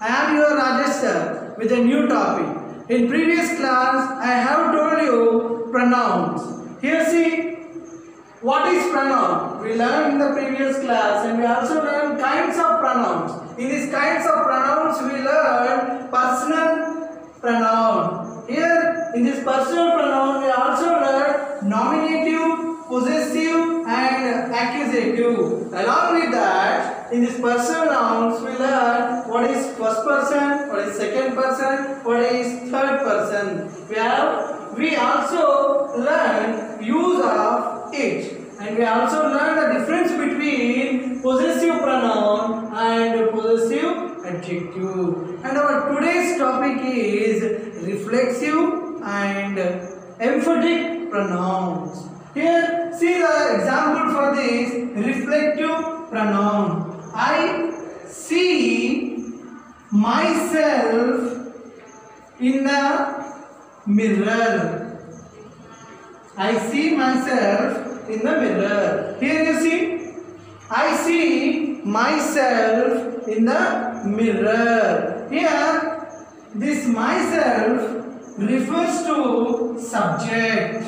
I am your Rajesh sir with a new topic. In previous class, I have told you pronouns. Here see, what is pronoun? We learned in the previous class and we also learned kinds of pronouns. In these kinds of pronouns, we learned personal pronoun. Here, in this personal pronoun, we also learned nominative, possessive and accusative. Along with that, in this personal nouns, we learn what is first person, what is second person, what is third person. We also learn use of it, and we also learn the difference between possessive pronoun and possessive adjective. And our today's topic is reflexive and emphatic pronouns. Here, see the example for this reflective pronoun. I see myself in the mirror. I see myself in the mirror. Here you see, I see myself in the mirror. Here, this myself refers to subject.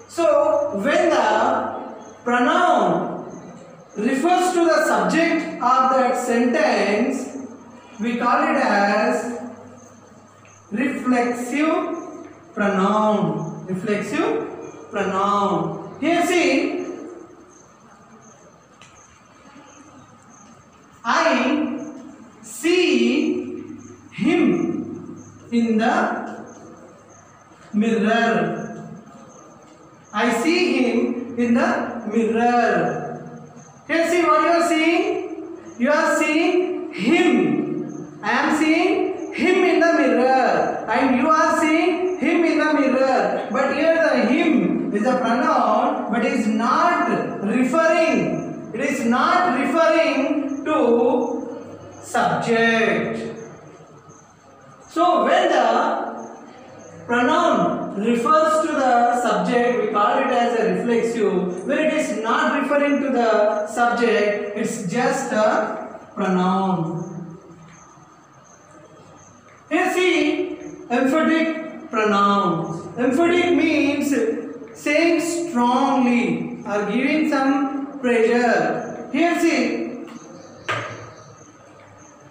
So, when the pronoun refers to the subject of that sentence, we call it as reflexive pronoun. Reflexive pronoun. Here see, I see him in the mirror. I see him in the mirror. Here see what you are seeing. You are seeing him. I am seeing him in the mirror. And you are seeing him in the mirror. But here the him is a pronoun, but is not referring. It is not referring to subject. So when the pronoun refers to the subject, we call it as a reflexive. When it is not referring to the subject, it's just a pronoun. Here see, emphatic pronouns. Emphatic means saying strongly or giving some pressure. Here see,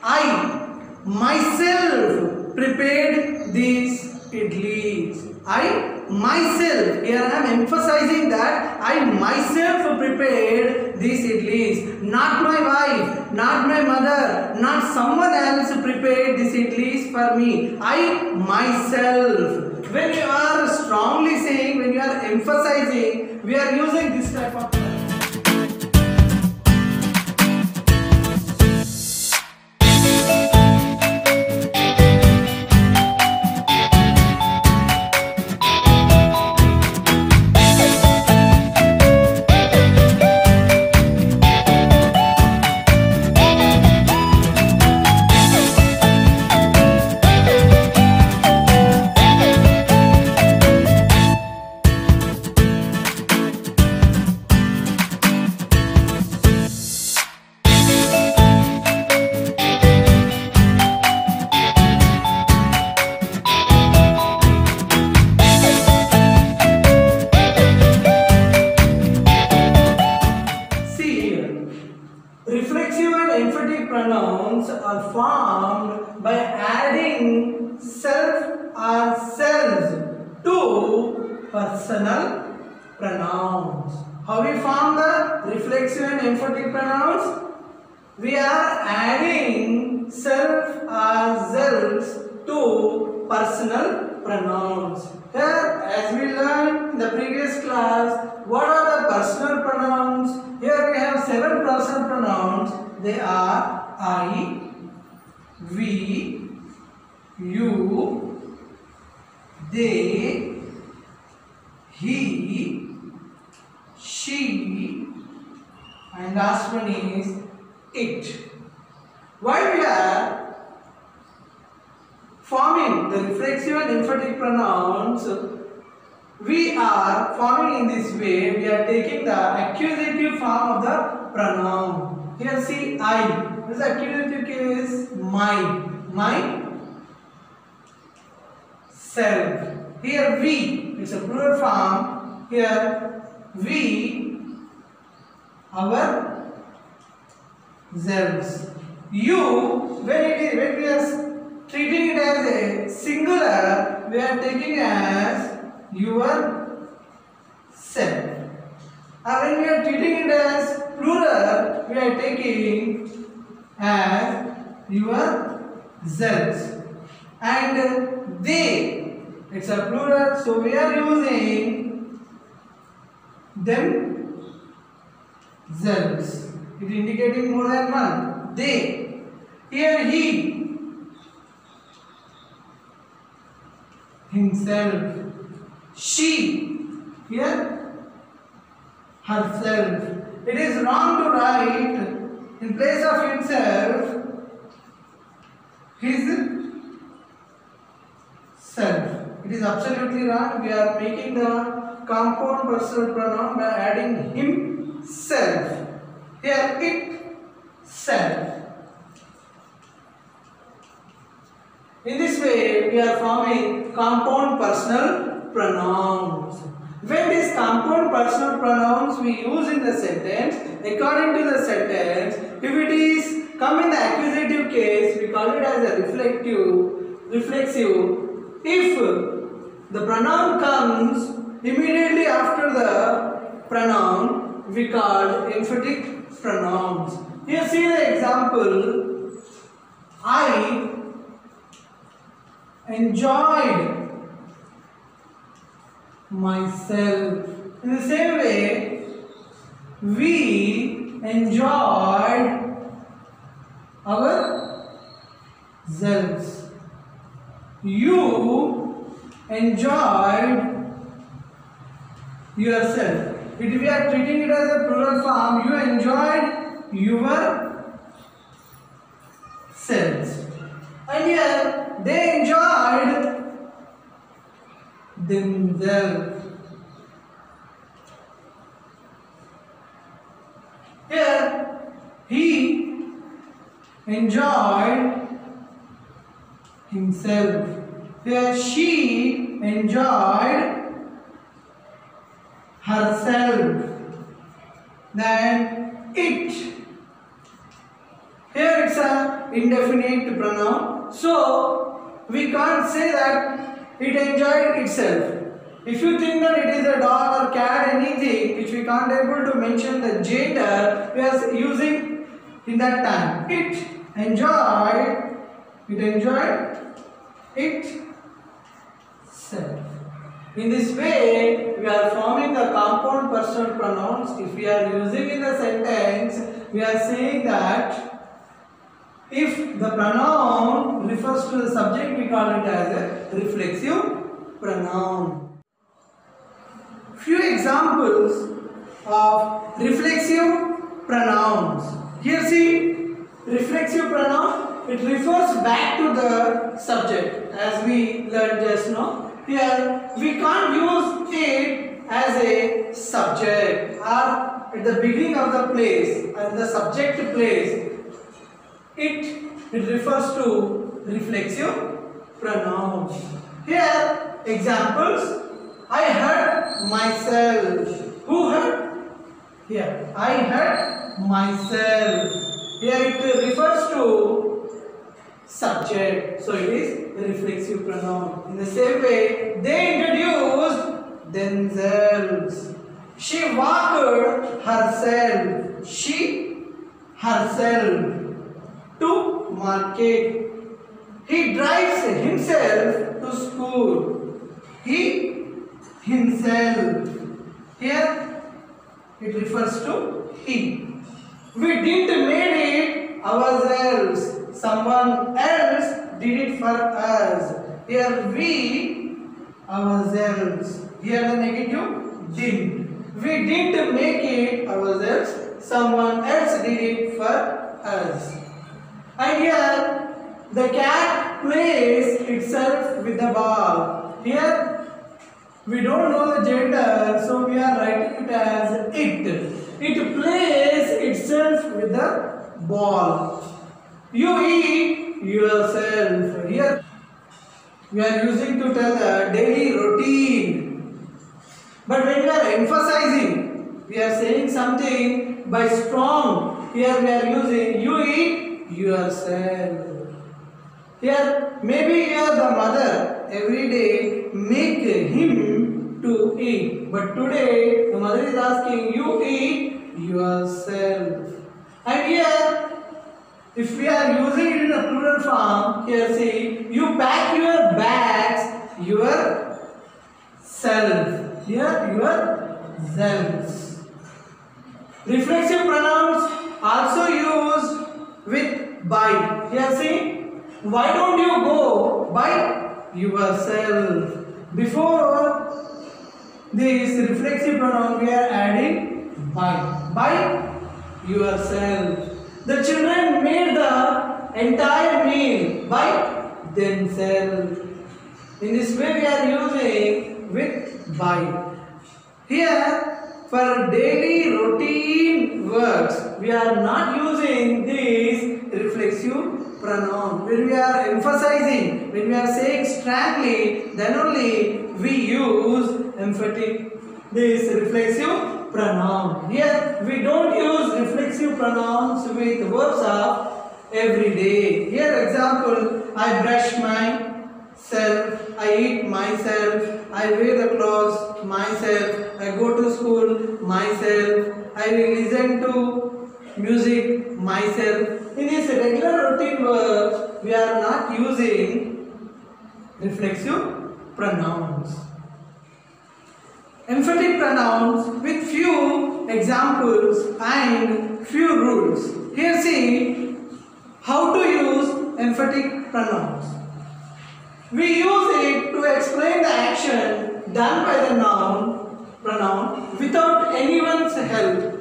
I myself prepared these idlis. I myself, here I am emphasizing that I myself prepared these idlis. Not my wife, not my mother, not someone else prepared these idlis for me. I myself. When you are strongly saying, when you are emphasizing, we are using this type of term. Reflexive and emphatic pronouns are formed by adding self or selves to personal pronouns. How we form the reflexive and emphatic pronouns? We are adding self or selves to personal pronouns. Here, as we learned in the previous class, what are the personal pronouns? Here we have 7 personal pronouns. They are I, we, you, they, he, she, and last one is it. While we are forming the reflexive and emphatic pronouns, we are forming in this way. We are taking the accusative form of the pronoun. Here see I. This accusative case my. My self. Here we. It's a plural form. Here we. Our selves. You. When we are treating it as a singular, we are taking as your self. And when we are treating it as plural, we are taking as your selves. And they, it's a plural, so we are using them selves. It indicating more than one. They. Here he, himself. She, here herself. It is wrong to write in place of himself his self. It is absolutely wrong. We are making the compound personal pronoun by adding himself. Here it self. In this way, we are forming compound personal pronouns. When these compound personal pronouns we use in the sentence, according to the sentence, if it is come in the accusative case, we call it as a reflexive. If the pronoun comes immediately after the pronoun, we call emphatic pronouns. Here see the example. I enjoyed myself. In the same way, we enjoyed ourselves. You enjoyed yourself. If we are treating it as a plural form, you enjoyed yourselves. And here, they enjoyed themselves. Here, he enjoyed himself. Here, she enjoyed herself. Then, it. Here, it's an indefinite pronoun. So, we can't say that it enjoyed itself. If you think that it is a dog or cat, anything which we can't able to mention the gender, we are using in that time. It enjoyed itself. In this way, we are forming the compound personal pronouns. If we are using in the sentence, we are saying that if the pronoun refers to the subject, we call it as a reflexive pronoun. Few examples of reflexive pronouns. Here see, reflexive pronoun, it refers back to the subject as we learned just now. Here, we can't use it as a subject or at the beginning of the place and the subject place. It refers to reflexive pronouns. Here, examples. I hurt myself. Who hurt? Here, I hurt myself. Here it refers to subject. So it is a reflexive pronoun. In the same way, they introduced themselves. She walked herself. She herself to market. He drives himself to school. He himself. Here it refers to he. We didn't made it ourselves. Someone else did it for us. Here we ourselves. Here the negative didn't. We didn't make it ourselves. Someone else did it for us. And here the cat plays itself with the ball. Here we don't know the gender, so we are writing it as it. It plays itself with the ball. You eat yourself. Here we are using to tell the daily routine. But when we are emphasizing, we are saying something by strong. Here we are using you eat yourself. Here maybe you are the mother. Every day make him to eat. But today the mother is asking you eat yourself. And here if we are using it in a plural form, here see, you pack your bags yourself. Here yourselves. Reflexive pronouns also used with by. Here see, why don't you go by yourself? Before this reflexive pronoun we are adding by yourself. The children made the entire meal by themselves. In this way we are using with by. Here for daily routine words we are not using this reflexive pronoun. When we are emphasizing, when we are saying strongly, then only we use emphatic this reflexive pronoun. Here we don't use reflexive pronouns with verbs of every day. Here example, I brush myself, I eat myself, I wear the clothes myself, I go to school myself, I listen to music myself. In this regular routine verbs, we are not using reflexive pronouns. Emphatic pronouns with few examples and few rules. Here see how to use emphatic pronouns. We use it to explain the action done by the pronoun without anyone's help.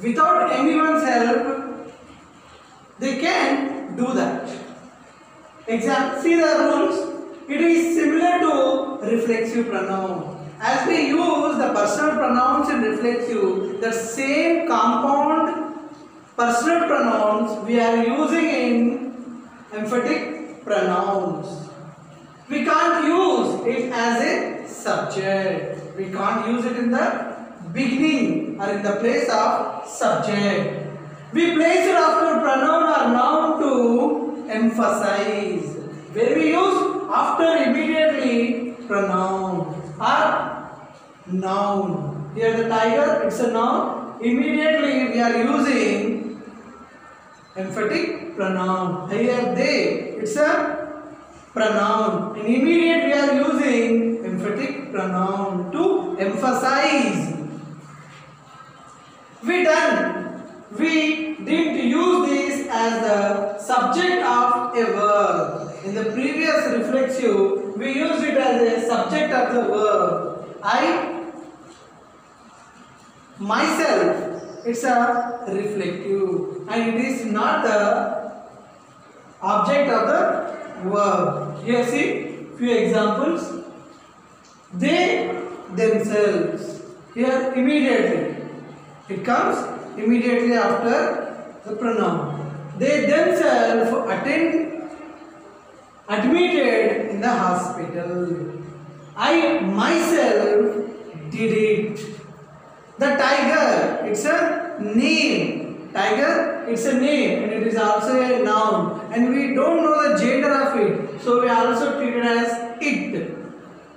Without anyone's help, they can do that. See the rules. It is similar to reflexive pronoun. As we use the personal pronouns in reflexive, the same compound personal pronouns we are using in emphatic pronouns. We can't use it as a subject. We can't use it in the beginning or in the place of subject. We place it after pronoun or noun to emphasize. Where we use after immediately pronoun or noun. Here the tiger, it's a noun. Immediately we are using emphatic pronoun. Here they, it's a pronoun. And immediate we are using emphatic pronoun to emphasize. We didn't use this as the subject of a verb. In the previous reflexive, we used it as a subject of the verb. I, myself, it's a reflective and it is not the object of the verb. Here see few examples. They themselves. Here immediately. It comes immediately after the pronoun. They themselves admitted in the hospital. I myself did it. The tiger, it's a name. Tiger, it's a name and it is also a noun. And we don't know the gender of it. So we also treat it as it.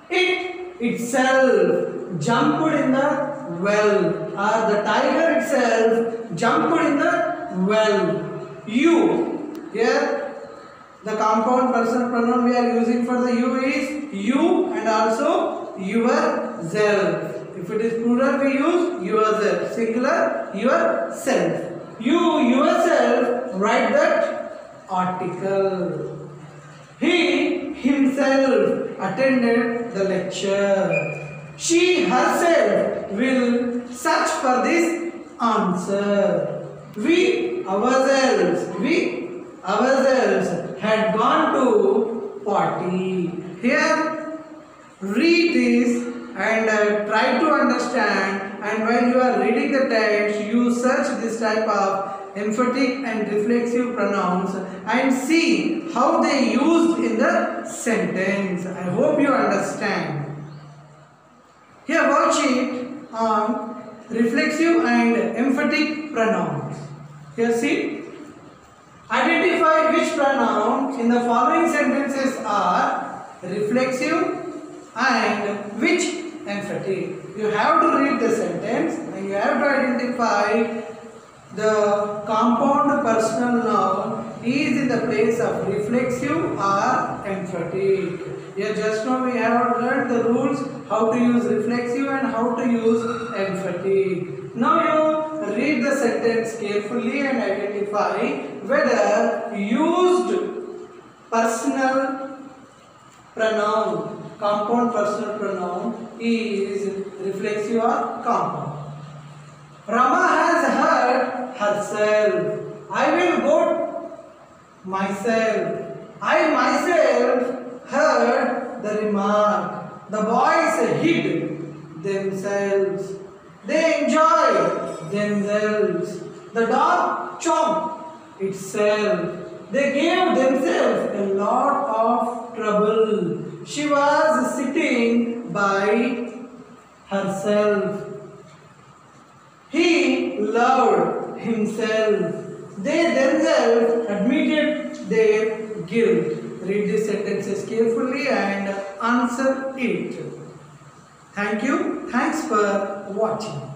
It itself jumped in the well. Or the tiger itself jumped in the well. You. Here the compound personal pronoun we are using for the you is you and also yourself. If it is plural we use yourself. Singular yourself. You yourself write that article. He himself attended the lecture. She herself will search for this answer. We ourselves had gone to party. Here read this and try to understand, and while you are reading the text you search this type of emphatic and reflexive pronouns and see how they used in the sentence. I hope you understand. Here worksheet on reflexive and emphatic pronouns. Here see, identify which pronoun in the following sentences are reflexive and which emphatic. You have to read the sentence and you have to identify the compound personal noun is in the place of reflexive or emphatic. Here just now we have learned the rules how to use reflexive and how to use emphatic. Now you read the sentence carefully and identify whether used personal pronoun, compound personal pronoun is reflexive or compound. Rama has hurt herself. I will go myself. I myself heard the remark. The boys hid themselves. They enjoy themselves. The dog chomped itself. They gave themselves a lot of trouble. She was sitting by herself. He loved himself. They themselves admitted their guilt. Read these sentences carefully and answer it. Thank you. Thanks for watching.